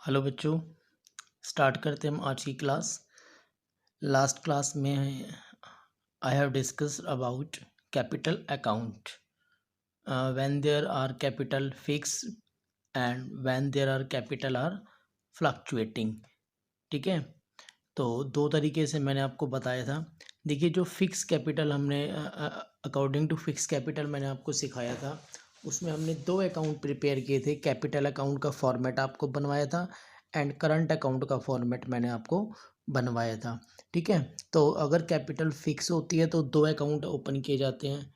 Hello बच्चों, start करते हैं हम आज की क्लास। लास्ट क्लास में I have discussed about capital account when there are capital fix and when there are capital are fluctuating. ठीक है, तो दो तरीके से मैंने आपको बताया था। देखिए, जो फिक्स कैपिटल हमने अकॉर्डिंग टू फिक्स कैपिटल मैंने आपको सिखाया था, उसमें हमने दो अकाउंट प्रिपेयर किए थे। कैपिटल अकाउंट का फॉर्मेट आपको बनवाया था एंड करंट अकाउंट का फॉर्मेट मैंने आपको बनवाया था। ठीक है, तो अगर कैपिटल फिक्स होती है तो दो अकाउंट ओपन किए जाते हैं,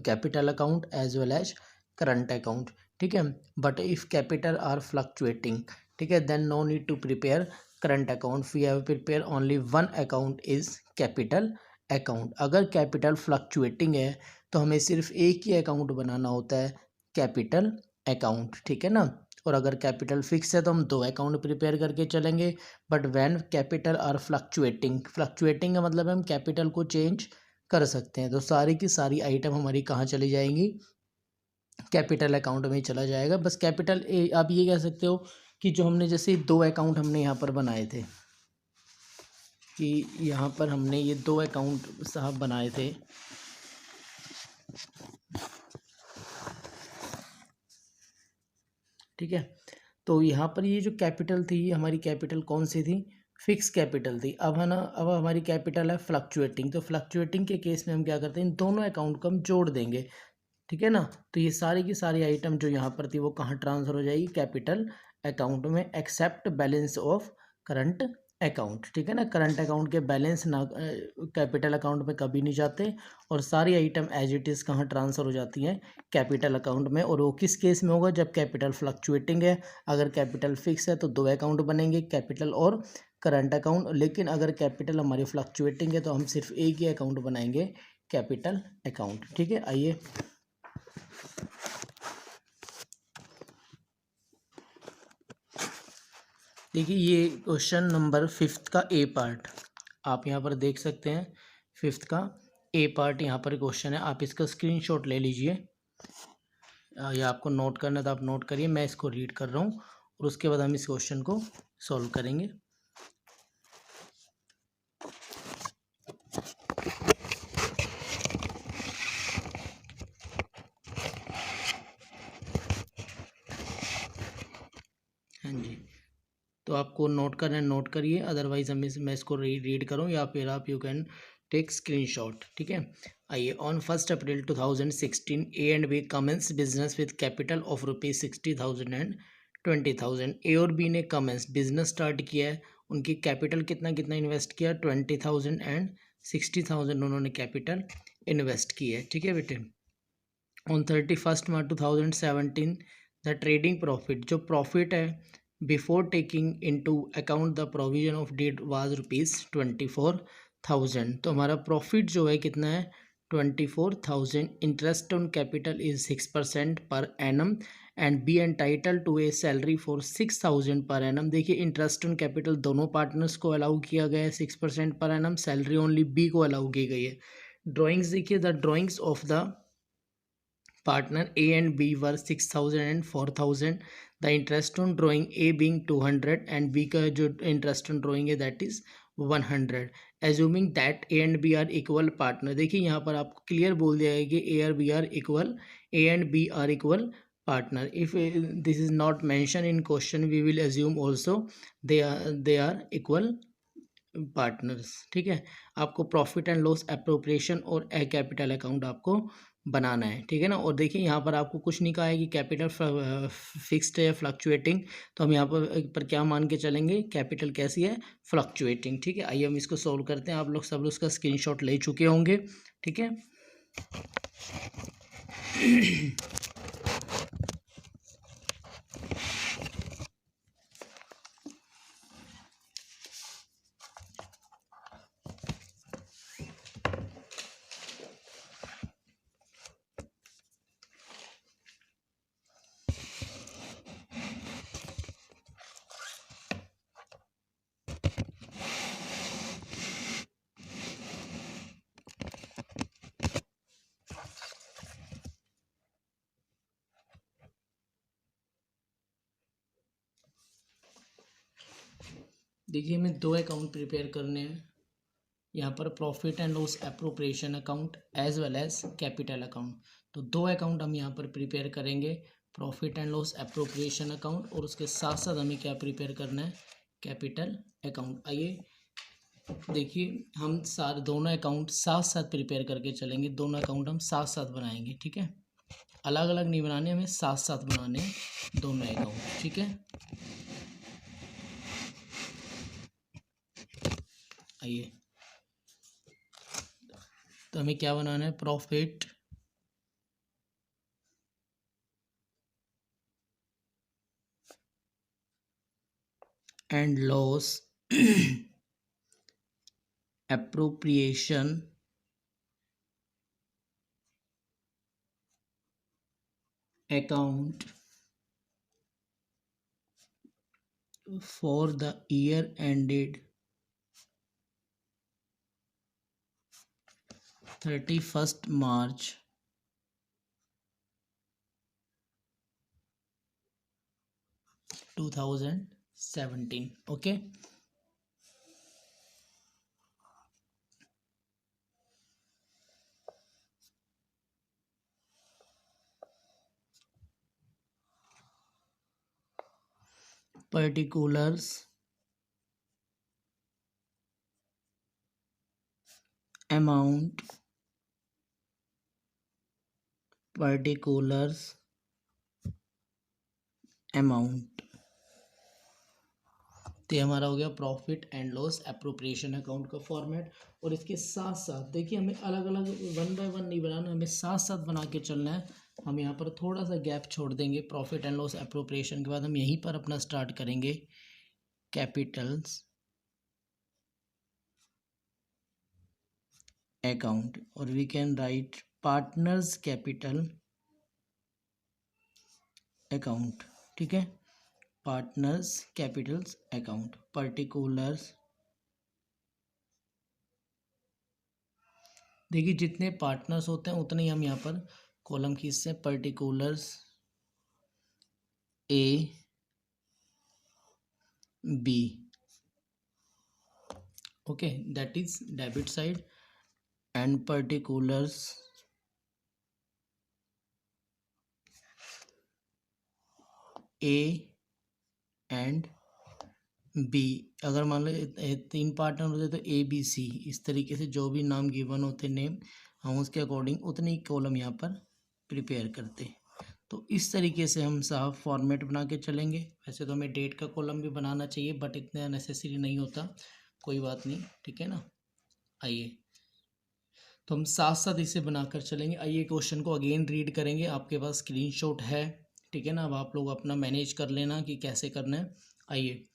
capital account as well as current account. ठीक है, but if capital are fluctuating, ठीक है, then no need to prepare current account, we have prepare only one account is capital account. अगर कैपिटल फ्लक्चुएटिंग है तो हमें सिर्फ एक ही अकाउंट बनाना होता है, कैपिटल अकाउंट। ठीक है ना, और अगर कैपिटल फिक्स है तो हम दो अकाउंट प्रिपेयर करके चलेंगे। But when capital are fluctuating, fluctuating का मतलब हम कैपिटल को चेंज कर सकते हैं, तो सारी की सारी आइटम हमारी कहाँ चली जाएंगी, कैपिटल अकाउंट में चला जाएगा। बस कैपिटल आप ये कह सकते हो कि जो हमने जैसे दो अकाउंट हमने यहाँ पर बनाए थे, कि यहाँ पर हमने ये दो अकाउंट साहब बनाए थे। ठीक है, तो यहाँ पर ये जो कैपिटल थी, ये हमारी कैपिटल कौन सी थी, फिक्स कैपिटल थी। अब है ना, अब हमारी कैपिटल है फ्लक्चुएटिंग, तो फ्लक्चुएटिंग के केस में हम क्या करते हैं, इन दोनों अकाउंट को हम जोड़ देंगे। ठीक है ना, तो ये सारी की सारी आइटम जो यहाँ पर थी वो कहाँ ट्रांसफर हो जाएगी, कैपिटल अकाउंट में, except balance of current account. ठीक है ना, करंट अकाउंट के बैलेंस ना कैपिटल अकाउंट में कभी नहीं जाते, और सारी आइटम एज इट इज़ कहाँ ट्रांसफ़र हो जाती हैं, कैपिटल अकाउंट में। और वो किस केस में होगा, जब कैपिटल फ्लक्चुएटिंग है। अगर कैपिटल फिक्स है तो दो अकाउंट बनेंगे, कैपिटल और करंट अकाउंट। लेकिन अगर कैपिटल हमारी फ्लक्चुएटिंग है तो हम सिर्फ एक ही अकाउंट बनाएंगे, कैपिटल अकाउंट। ठीक है, आइए देखिए, ये क्वेश्चन नंबर 5 का ए पार्ट आप यहाँ पर देख सकते हैं। 5 का ए पार्ट यहाँ पर क्वेश्चन है, आप इसका स्क्रीनशॉट ले लीजिए, या आपको नोट करना है तो आप नोट करिए, मैं इसको रीड कर रहा हूँ और उसके बाद हम इस क्वेश्चन को सॉल्व करेंगे। हाँ जी, तो आपको नोट करना है, नोट करिए, अदरवाइज मैं इसको रीड करूँ या फिर आप यू कैन टेक स्क्रीनशॉट। ठीक है, आइए। On 1 April 2016 A and B commences business with capital of ₹60,000 and 20,000। A और बी ने कमेंस बिजनेस स्टार्ट किया है, उनकी कैपिटल कितना कितना इन्वेस्ट किया, 20,000 एंड 60,000 उन्होंने कैपिटल इन्वेस्ट की है। ठीक है बेटे, on 31 March 2017 the trading profit, जो प्रॉफिट है before taking into account the provision of date was ₹24,000। तो हमारा प्रॉफिट जो है कितना है, 24,000। इंटरेस्ट ऑन कैपिटल इज 6% पर annum and B entitle to a salary for 6,000 पर एनम। देखिए, इंटरेस्ट ऑन कैपिटल दोनों पार्टनर्स को अलाउ किया गया है 6% पर एनम, सैलरी ओनली बी को अलाउ की गई है। ड्राइंग्स देखिए, the drawings of the partner A and B were 6,000 and 4,000. The interest on drawing A being 200 and B का जो interest on drawing है that is 100. Assuming that A and B are equal partner, देखिए यहाँ पर आपको clear बोल दिया है कि A और B are equal, A and B are equal partner. If this is not mentioned in question, we will assume also they are equal partners. ठीक है, आपको प्रॉफिट एंड लॉस एप्रोप्रिएशन और ए कैपिटल अकाउंट आपको बनाना है। ठीक है ना, और देखिए यहाँ पर आपको कुछ नहीं कहा है कि कैपिटल फिक्स्ड है या फ्लक्चुएटिंग, तो हम यहाँ पर क्या मान के चलेंगे, कैपिटल कैसी है, फ्लक्चुएटिंग। ठीक है, आइए हम इसको सोल्व करते हैं। आप लोग सब लोग उसका स्क्रीनशॉट ले चुके होंगे। ठीक है, देखिए हमें दो अकाउंट प्रिपेयर करने हैं यहाँ पर, profit and loss appropriation account as well as capital account. तो दो अकाउंट हम यहाँ पर प्रिपेयर करेंगे, profit and loss appropriation account, और उसके साथ साथ हमें क्या प्रिपेयर करना है, कैपिटल अकाउंट। आइए देखिए हम सारे दोनों अकाउंट साथ साथ प्रिपेयर करके चलेंगे, दोनों अकाउंट हम साथ साथ बनाएंगे, ठीक है। अलग अलग नहीं बनाने, हमें साथ साथ बनाने हैं दोनों अकाउंट, ठीक है। आइए तो हमें क्या बनाना है, profit and loss appropriation account for the year ended 31st March 2017. Okay. Particulars amount, particulars amount, तो ये हमारा हो गया profit and loss appropriation account का फॉर्मेट। और इसके साथ साथ देखिए हमें अलग अलग वन बाय वन नहीं बनाना, हमें साथ साथ बना के चलना है। हम यहाँ पर थोड़ा सा गैप छोड़ देंगे, प्रॉफिट एंड लॉस एप्रोप्रिएशन के बाद हम यहीं पर अपना स्टार्ट करेंगे कैपिटल्स अकाउंट, और we can write partners capital account, ठीक है। पार्टनर्स कैपिटल्स अकाउंट, पर्टिकुलर्स, देखिए जितने पार्टनर्स होते हैं उतने ही हम यहाँ पर कॉलम खींचते हैं, particulars A B, okay, that is debit side, and particulars A and B. अगर मान लो तीन पार्टनर होते तो ए बी सी, इस तरीके से जो भी नाम गिवन होते नेम, हम उसके अकॉर्डिंग उतनी कॉलम यहाँ पर प्रिपेयर करते। तो इस तरीके से हम साहब फॉर्मेट बना के चलेंगे। वैसे तो हमें डेट का कॉलम भी बनाना चाहिए बट इतना नेसेसरी नहीं होता, कोई बात नहीं, ठीक है ना। आइए तो हम साथ साथ इसे बनाकर चलेंगे। आइए क्वेश्चन को अगेन रीड करेंगे, आपके पास स्क्रीनशॉट है, ठीक है ना। अब आप लोग अपना मैनेज कर लेना कि कैसे करना है। आइए,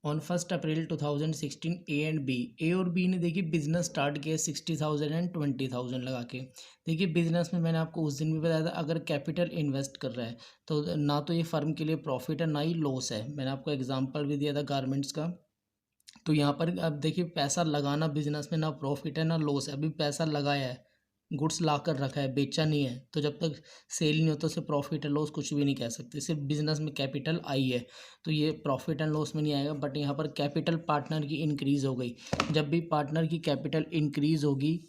on 1 April 2016 A and B, A और बी ने देखिए बिजनेस स्टार्ट किया 60,000 एंड 20,000 लगा के। देखिए बिजनेस में मैंने आपको उस दिन भी बताया था, अगर कैपिटल इन्वेस्ट कर रहा है तो ना तो ये फर्म के लिए प्रॉफिट है ना ही लॉस है। मैंने आपको एग्जांपल भी दिया था गारमेंट्स का। तो यहाँ पर अब देखिए पैसा लगाना बिजनेस में ना प्रॉफिट है ना लॉस है, अभी पैसा लगाया है, गुड्स ला कर रखा है, बेचा नहीं है, तो जब तक सेल नहीं होता उसे प्रॉफिट एंड लॉस कुछ भी नहीं कह सकते। सिर्फ बिजनेस में कैपिटल आई है तो ये प्रॉफिट एंड लॉस में नहीं आएगा। बट यहाँ पर कैपिटल पार्टनर की इंक्रीज हो गई, जब भी पार्टनर की कैपिटल इंक्रीज होगी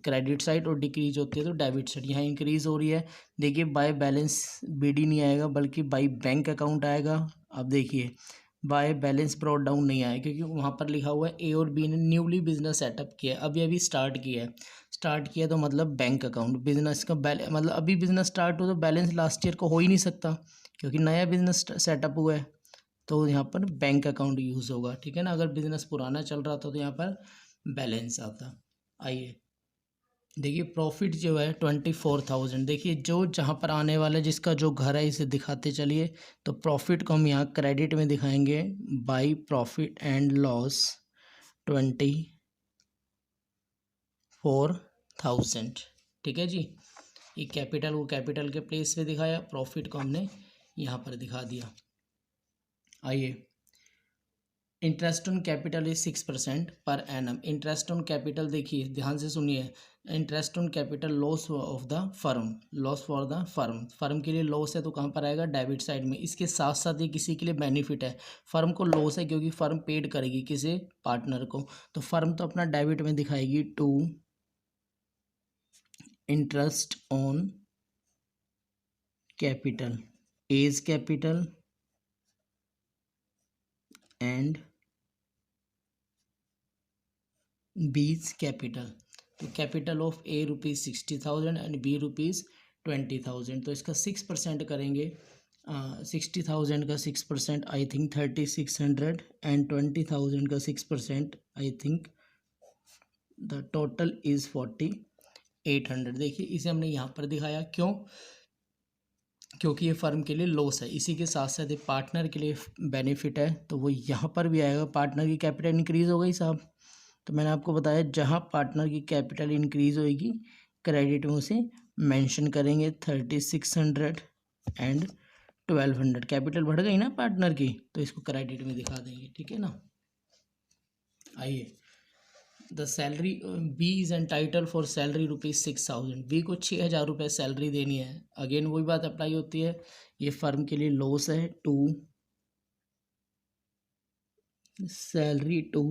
क्रेडिट साइड और डिक्रीज होती है तो डेबिट साइड, यहाँ इंक्रीज हो रही है। देखिए बाय बैलेंस बीडी नहीं आएगा बल्कि बाय बैंक अकाउंट आएगा। अब देखिए बाय बैलेंस ब्रॉट डाउन नहीं आया क्योंकि वहाँ पर लिखा हुआ है ए और बी ने न्यूली बिजनेस सेटअप किया है, अभी अभी स्टार्ट किया है। स्टार्ट किया तो मतलब बैंक अकाउंट, बिजनेस का मतलब अभी बिजनेस स्टार्ट हो तो बैलेंस लास्ट ईयर को हो ही नहीं सकता क्योंकि नया बिजनेस सेटअप हुआ है। तो यहाँ पर बैंक अकाउंट यूज़ होगा, ठीक है ना। अगर बिजनेस पुराना चल रहा था तो यहाँ पर बैलेंस आता। आइए देखिए प्रॉफिट जो है 24,000, देखिए जो जहाँ पर आने वाला है जिसका जो घर है इसे दिखाते चलिए। तो प्रॉफिट को हम यहाँ क्रेडिट में दिखाएंगे बाई प्रॉफिट एंड लॉस 24,000, ठीक है जी। ये कैपिटल को कैपिटल के प्लेस पे दिखाया, प्रॉफिट को हमने यहाँ पर दिखा दिया। आइए इंटरेस्ट ऑन कैपिटल इज 6% पर एनम। इंटरेस्ट ऑन कैपिटल देखिए ध्यान से सुनिए, interest on capital loss of the firm, loss for the firm, firm के लिए लॉस है तो कहाँ पर आएगा, डेबिट साइड में। इसके साथ साथ ये किसी के लिए बेनिफिट है, फर्म को लॉस है क्योंकि फर्म पेड करेगी किसे, पार्टनर को, तो फर्म तो अपना डेबिट में दिखाएगी to interest on capital, as capital and B's capital. तो capital of A rupees 60,000 and B rupees 20,000, तो इसका 6% करेंगे। 60,000 का 6% आई थिंक 3600 एंड 20,000 का 6% I think the total is 4800। देखिए इसे हमने यहाँ पर दिखाया, क्यों, क्योंकि ये फर्म के लिए लॉस है। इसी के साथ साथ ये पार्टनर के लिए बेनिफिट है, तो वो यहाँ पर भी आएगा। पार्टनर की कैपिटल इंक्रीज हो गई साहब, तो मैंने आपको बताया जहाँ पार्टनर की कैपिटल इंक्रीज होएगी क्रेडिट में उसे मेंशन करेंगे। 3600 एंड 1200 कैपिटल बढ़ गई ना पार्टनर की, तो इसको क्रेडिट में दिखा देंगे, ठीक है ना। आइए, the salary B is entitle for salary rupees 6,000। B को 6,000 रुपये सैलरी देनी है। अगेन वही बात अप्लाई होती है, ये फर्म के लिए लॉस है, to salary to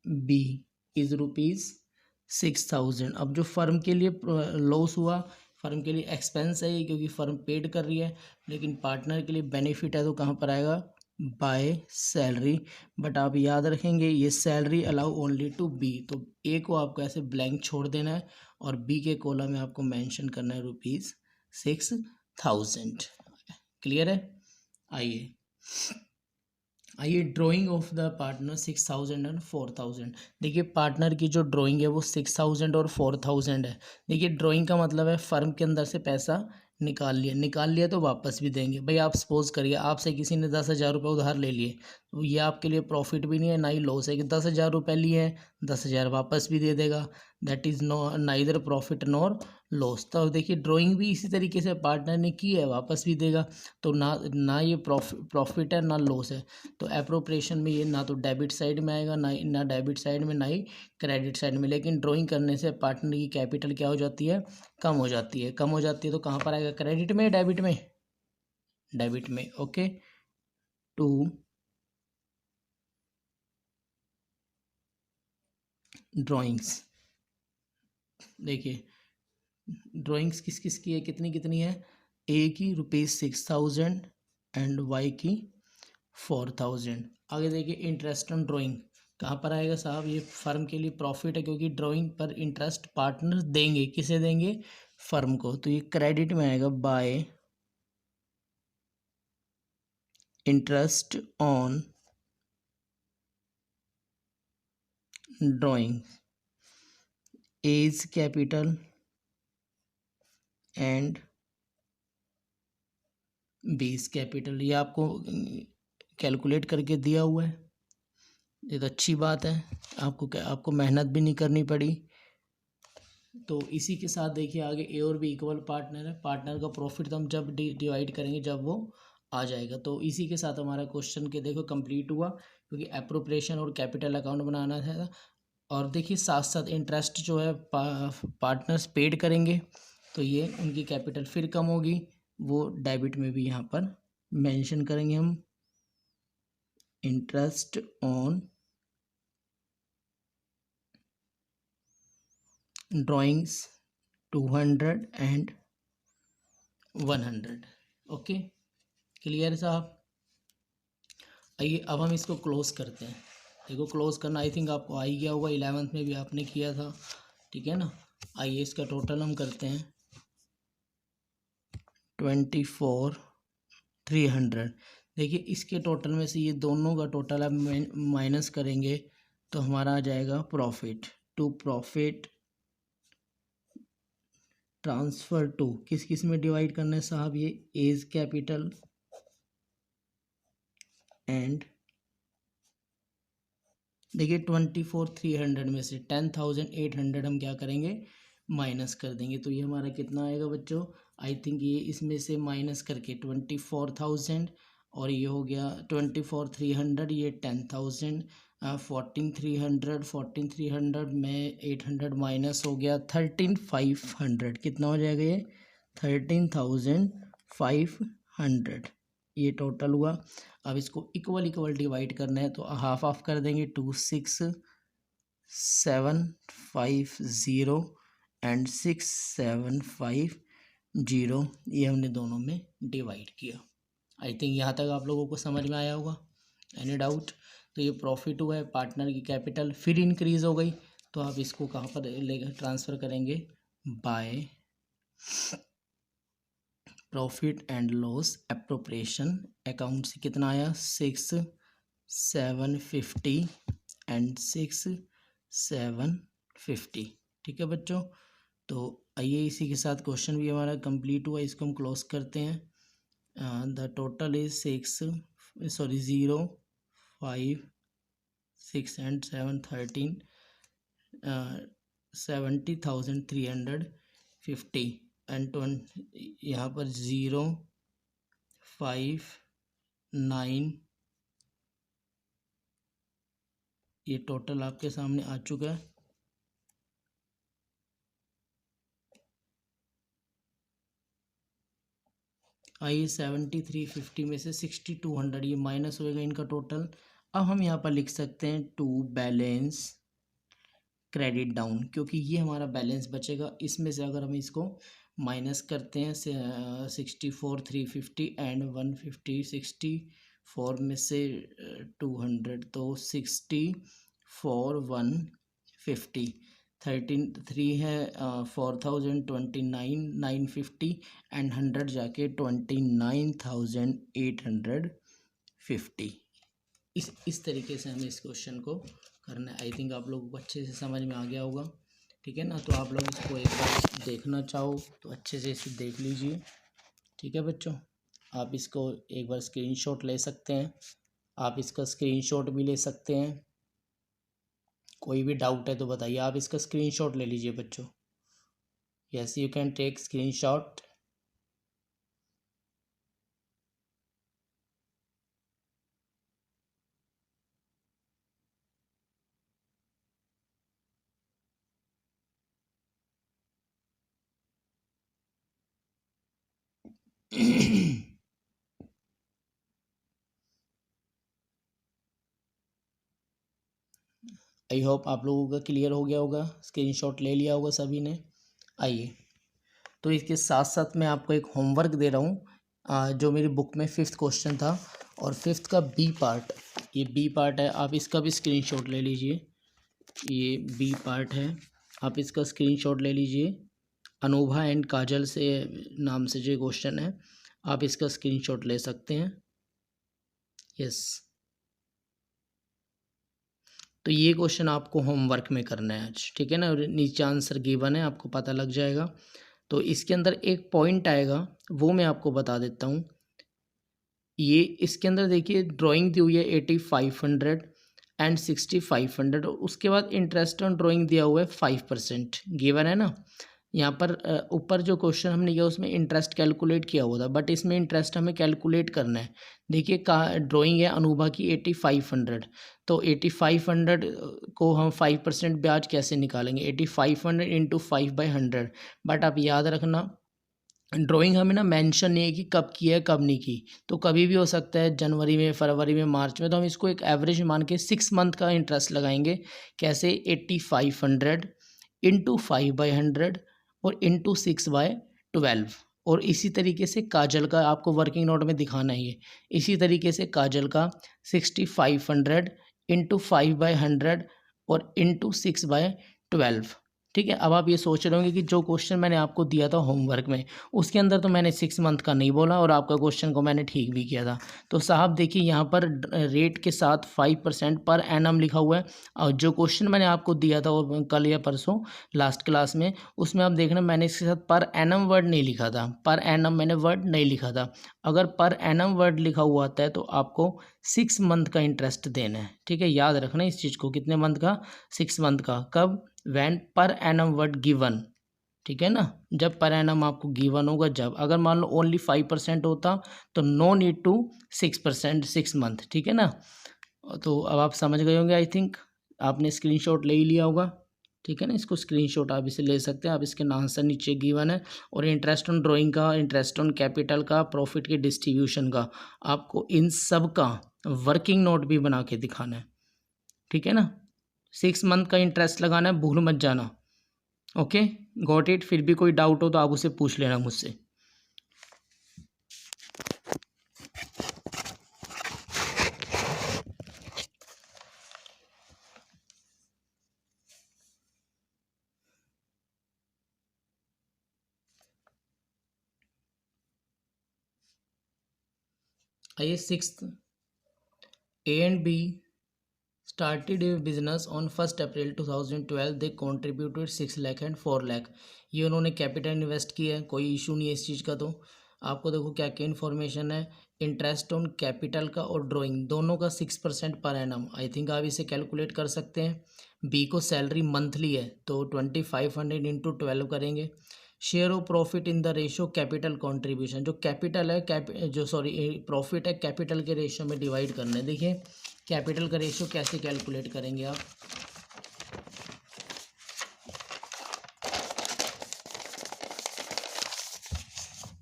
B is rupees 6,000। अब जो फर्म के लिए लॉस हुआ, फर्म के लिए एक्सपेंस है ये क्योंकि फर्म पेड कर रही है, लेकिन पार्टनर के लिए बेनिफिट है तो कहाँ पर आएगा, बाय सैलरी। बट आप याद रखेंगे ये salary allow only to B, तो ए को आपको ऐसे ब्लैंक छोड़ देना है और बी के कॉलम में आपको मेंशन करना है रुपीज़ 6,000। क्लियर है। आइए drying of the partner 6,000 and 4,000। देखिए पार्टनर की जो ड्राइंग है वो 6,000 और 4,000 है। देखिए ड्राइंग का मतलब है फर्म के अंदर से पैसा निकाल लिया तो वापस भी देंगे। भाई आप सपोज करिए आपसे किसी ने 10,000 रुपये उधार ले लिए, तो ये आपके लिए प्रॉफिट भी नहीं है ना ही लॉस है कि 10,000 रुपये लिए हैं, 10,000 वापस भी दे देगा। That is no neither profit nor loss. तो देखिए ड्राइंग भी इसी तरीके से पार्टनर ने की है, वापस भी देगा, तो ना ये प्रॉफिट है ना लॉस है। तो एप्रोप्रिएशन में ये ना तो डेबिट साइड में आएगा, ना डेबिट साइड में, ना ही क्रेडिट साइड में। लेकिन ड्राइंग करने से पार्टनर की कैपिटल क्या हो जाती है, कम हो जाती है। कम हो जाती है तो कहाँ पर आएगा, क्रेडिट में, डेबिट में, डेबिट में। Okay, to drawings. देखिए ड्राइंग्स किस किस की है, कितनी कितनी है, ए की रुपीज़ 6,000 एंड वाई की 4,000। आगे देखिए इंटरेस्ट ऑन ड्राइंग कहाँ पर आएगा साहब, ये फर्म के लिए प्रॉफिट है क्योंकि ड्राइंग पर इंटरेस्ट पार्टनर देंगे, किसे देंगे, फर्म को, तो ये क्रेडिट में आएगा by interest on drawing, as capital and base capital. ये आपको कैलकुलेट करके दिया हुआ है, ये तो अच्छी बात है, आपको मेहनत भी नहीं करनी पड़ी। तो इसी के साथ देखिए आगे ए और बी इक्वल पार्टनर है, पार्टनर का प्रॉफिट तो हम जब डिवाइड करेंगे जब वो आ जाएगा। तो इसी के साथ हमारा क्वेश्चन के देखो कंप्लीट हुआ, क्योंकि एप्रोप्रिएशन और कैपिटल अकाउंट बनाना था। और देखिए साथ साथ इंटरेस्ट जो है पार्टनर्स पेड करेंगे, तो ये उनकी कैपिटल फिर कम होगी, वो डेबिट में भी यहाँ पर मेंशन करेंगे हम, interest on drawings 200 and 100। Okay, clear साहब। आइए अब हम इसको क्लोज करते हैं। देखो क्लोज करना आई थिंक आपको आ ही गया होगा, 11th में भी आपने किया था, ठीक है ना। आइए इसका टोटल हम करते हैं 24,300। देखिए इसके टोटल में से ये दोनों का टोटल आप माइनस करेंगे तो हमारा आ जाएगा profit, to profit transfer to, किस किस में डिवाइड करना है साहब, ये एज कैपिटल एंड देखिए 24,300 में से 10,800 हम क्या करेंगे, माइनस कर देंगे। तो ये हमारा कितना आएगा बच्चों, आई थिंक ये इसमें से माइनस करके 24,000 और ये हो गया 24,300, ये 10,000, 14,300 में 800 माइनस हो गया 13,500, कितना हो जाएगा ये 13,500, ये टोटल हुआ। अब इसको इक्वल इक्वल डिवाइड करना है तो हाफ हाफ कर देंगे, 26,750 एंड 6,750, ये हमने दोनों में डिवाइड किया। आई थिंक यहाँ तक आप लोगों को समझ में आया होगा। Any doubt? तो ये प्रॉफिट हुआ है, पार्टनर की कैपिटल फिर इंक्रीज हो गई, तो आप इसको कहाँ पर लेकर ट्रांसफ़र करेंगे, by profit and loss appropriation account से कितना आया 6,750 एंड 6,750। ठीक है बच्चों, तो आइए इसी के साथ क्वेश्चन भी हमारा कंप्लीट हुआ, इसको हम क्लोज करते हैं। The total is 0, 5, 6 and 7, 13, 70,350 and 20, यहाँ पर 0, 5, 9, ये टोटल आपके सामने आ चुका है। आइए 7350 में से 6200 ये माइनस होएगा इनका टोटल। अब हम यहाँ पर लिख सकते हैं टू बैलेंस क्रेडिट डाउन, क्योंकि ये हमारा बैलेंस बचेगा, इसमें से अगर हम इसको माइनस करते हैं 64,350 एंड 150, 64 में से 200 तो 64,150, 13 है 4,029,950 एंड 100 जाके 29,850। इस तरीके से हमें इस क्वेश्चन को करना है। आई थिंक आप लोगों को अच्छे से समझ में आ गया होगा। ठीक है ना, तो आप लोग इसको एक बार देखना चाहो तो अच्छे से इसे देख लीजिए। ठीक है बच्चों, आप इसको एक बार स्क्रीनशॉट ले सकते हैं, आप इसका स्क्रीनशॉट भी ले सकते हैं। कोई भी डाउट है तो बताइए, आप इसका स्क्रीनशॉट ले लीजिए बच्चों। Yes, you can take screenshot. I hope आप लोगों का क्लियर हो गया होगा, स्क्रीनशॉट ले लिया होगा सभी ने। आइए, तो इसके साथ साथ मैं आपको एक होमवर्क दे रहा हूँ, जो मेरी बुक में 5th क्वेश्चन था और 5th का बी पार्ट, ये बी पार्ट है, आप इसका भी स्क्रीनशॉट ले लीजिए। ये बी पार्ट है, आप इसका स्क्रीनशॉट ले लीजिए। अनोभा एंड काजल से नाम से जो क्वेश्चन है, आप इसका स्क्रीनशॉट ले सकते हैं। यस, तो ये क्वेश्चन आपको होमवर्क में करना है आज। ठीक है ना, और नीचे आंसर गिवन है, आपको पता लग जाएगा। तो इसके अंदर एक पॉइंट आएगा, वो मैं आपको बता देता हूँ। ये इसके अंदर देखिए ड्राइंग दी हुई है 8500 एंड 6500, और उसके बाद इंटरेस्ट ऑन ड्राइंग दिया हुआ है 5% गिवन है ना। यहाँ पर ऊपर जो क्वेश्चन हमने किया उसमें इंटरेस्ट कैलकुलेट किया हुआ था, बट इसमें इंटरेस्ट हमें कैलकुलेट करना है। देखिए ड्राइंग है अनूभा की 8500, तो 8500 को हम 5% ब्याज कैसे निकालेंगे, 8500 इंटू 5/100। बट आप याद रखना, ड्राइंग हमें ना मेंशन नहीं है कि कब की है कब नहीं की, तो कभी भी हो सकता है, जनवरी में, फरवरी में, मार्च में। तो हम इसको एक एवरेज मान के 6 मंथ का इंटरेस्ट लगाएंगे। कैसे, 8500 इंटू 5/100 और इंटू 6/12। और इसी तरीके से काजल का आपको वर्किंग नोट में दिखाना ही है। इसी तरीके से काजल का 6500 इंटू 5/100 और इंटू 6/12। ठीक है, अब आप ये सोच रहे होंगे कि जो क्वेश्चन मैंने आपको दिया था होमवर्क में, उसके अंदर तो मैंने 6 मंथ का नहीं बोला और आपका क्वेश्चन को मैंने ठीक भी किया था। तो साहब देखिए, यहाँ पर रेट के साथ 5% पर एनम लिखा हुआ है। और जो क्वेश्चन मैंने आपको दिया था वो कल या परसों लास्ट क्लास में, उसमें आप देखना मैंने इसके साथ पर एनम वर्ड नहीं लिखा था, पर एनम मैंने वर्ड नहीं लिखा था। अगर पर एनम वर्ड लिखा हुआ आता है तो आपको 6 मंथ का इंटरेस्ट देना है। ठीक है, याद रखना इस चीज़ को, कितने मंथ का, 6 मंथ का। कब, van per annum word given. ठीक है ना। जब पर एनम आपको गिवन होगा, जब अगर मान लो ओनली 5% होता तो नो नीड टू 6%, 6 मंथ, ठीक है ना। तो अब आप समझ गए होंगे, आई थिंक आपने स्क्रीनशॉट ले ही लिया होगा, ठीक है ना। इसको स्क्रीनशॉट आप इसे ले सकते हैं। आप इसके आंसर नीचे गिवन है, और इंटरेस्ट ऑन ड्राइंग का, इंटरेस्ट ऑन कैपिटल का, प्रॉफिट के डिस्ट्रीब्यूशन का, आपको इन सब का वर्किंग नोट भी बना के दिखाना है, ठीक है ना। 6 मंथ का इंटरेस्ट लगाना है, भूल मत जाना। Okay, got it. फिर भी कोई डाउट हो तो आप उसे पूछ लेना मुझसे। आइए sixth, A and B started a business on 1st April 2012. They contributed 6 lakh and 4 lakh. ये उन्होंने कैपिटल इन्वेस्ट किया है, कोई इशू नहीं है इस चीज़ का। तो आपको देखो क्या क्या इन्फॉर्मेशन है, इंटरेस्ट ऑन कैपिटल का और ड्राइंग दोनों का 6% पर एनम। आई थिंक आप इसे कैलकुलेट कर सकते हैं। बी को सैलरी मंथली है तो 2500 इंटू 12 करेंगे। Share of profit in the ratio capital contribution, जो कैपिटल है जो सॉरी प्रॉफिट है कैपिटल के रेशियो में डिवाइड करना है। देखिए कैपिटल का रेशियो कैसे कैलकुलेट करेंगे आप,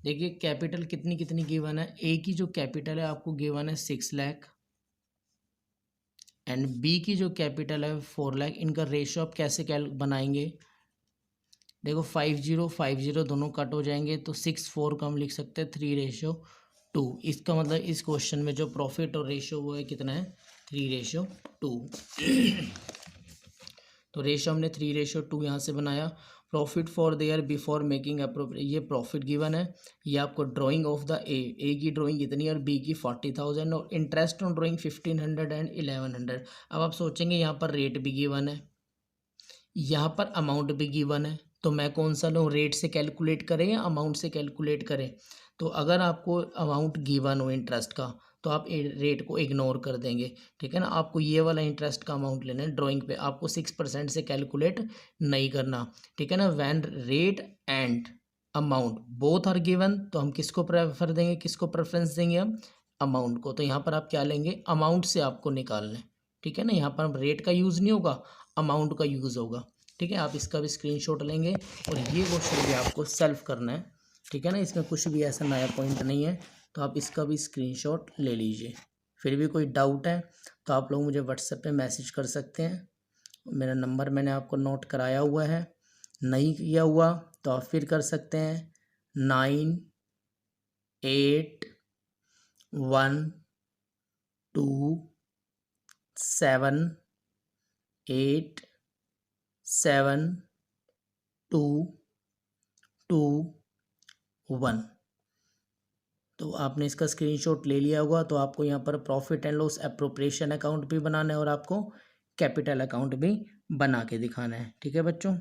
देखिए कैपिटल कितनी कितनी गिवन है। ए की जो कैपिटल है आपको गिवन है 6 लाख, एंड बी की जो कैपिटल है 4 लाख। इनका रेशियो आप कैसे कैल बनाएंगे, देखो 50 दोनों कट हो जाएंगे तो 6 4 का हम लिख सकते हैं 3:2। इसका मतलब इस क्वेश्चन में जो प्रॉफिट और रेशियो वो है कितना है, 3:2। तो रेशियो हमने 3:2 यहाँ से बनाया। Profit for the year before making appropriate, ये प्रॉफिट गिवन है। ये आपको ड्राइंग ऑफ द ए की ड्राइंग कितनी है और बी की 40,000, और इंटरेस्ट ऑन ड्राइंग 1500 एंड 1100। अब आप सोचेंगे यहाँ पर रेट भी गिवन है, यहाँ पर अमाउंट भी गिवन है, तो मैं कौन सा लूँ, रेट से कैलकुलेट करें या अमाउंट से कैलकुलेट करें। तो अगर आपको अमाउंट गिवन हो इंटरेस्ट का तो आप रेट को इग्नोर कर देंगे, ठीक है ना। आपको ये वाला इंटरेस्ट का अमाउंट लेना है, ड्राइंग पे आपको 6% से कैलकुलेट नहीं करना, ठीक है ना। When rate and amount both are given, तो हम किसको प्रेफर देंगे, किसको प्रेफरेंस देंगे, हम अमाउंट को। तो यहाँ पर आप क्या लेंगे, अमाउंट से आपको निकालना है, ठीक है ना। यहाँ पर रेट का यूज़ नहीं होगा, अमाउंट का यूज़ होगा, ठीक है। आप इसका भी स्क्रीनशॉट लेंगे और ये क्वेश्चन भी आपको सेल्फ करना है, ठीक है ना। इसमें कुछ भी ऐसा नया पॉइंट नहीं है, तो आप इसका भी स्क्रीनशॉट ले लीजिए। फिर भी कोई डाउट है तो आप लोग मुझे व्हाट्सएप पे मैसेज कर सकते हैं। मेरा नंबर मैंने आपको नोट कराया हुआ है, नहीं किया हुआ तो आप फिर कर सकते हैं 981271 तो आपने इसका स्क्रीनशॉट ले लिया होगा। तो आपको यहाँ पर profit and loss appropriation account भी बनाना है और आपको कैपिटल अकाउंट भी बना के दिखाना है, ठीक है बच्चों।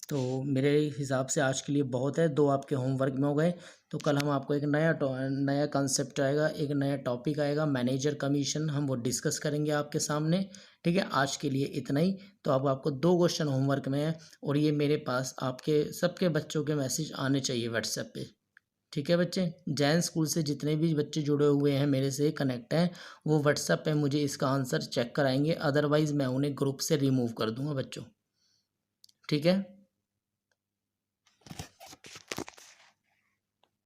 तो मेरे हिसाब से आज के लिए बहुत है, 2 आपके होमवर्क में हो गए। तो कल हम आपको एक नया कंसेप्ट आएगा, एक नया टॉपिक आएगा मैनेजर कमीशन, हम वो डिस्कस करेंगे आपके सामने, ठीक है। आज के लिए इतना ही। तो अब आपको 2 क्वेश्चन होमवर्क में है और ये मेरे पास आपके सबके बच्चों के मैसेज आने चाहिए व्हाट्सएप पे, ठीक है बच्चे। जैन स्कूल से जितने भी बच्चे जुड़े हुए हैं मेरे से कनेक्ट हैं, वो व्हाट्सएप पे मुझे इसका आंसर चेक कराएंगे, अदरवाइज़ मैं उन्हें ग्रुप से रिमूव कर दूंगा बच्चों, ठीक है।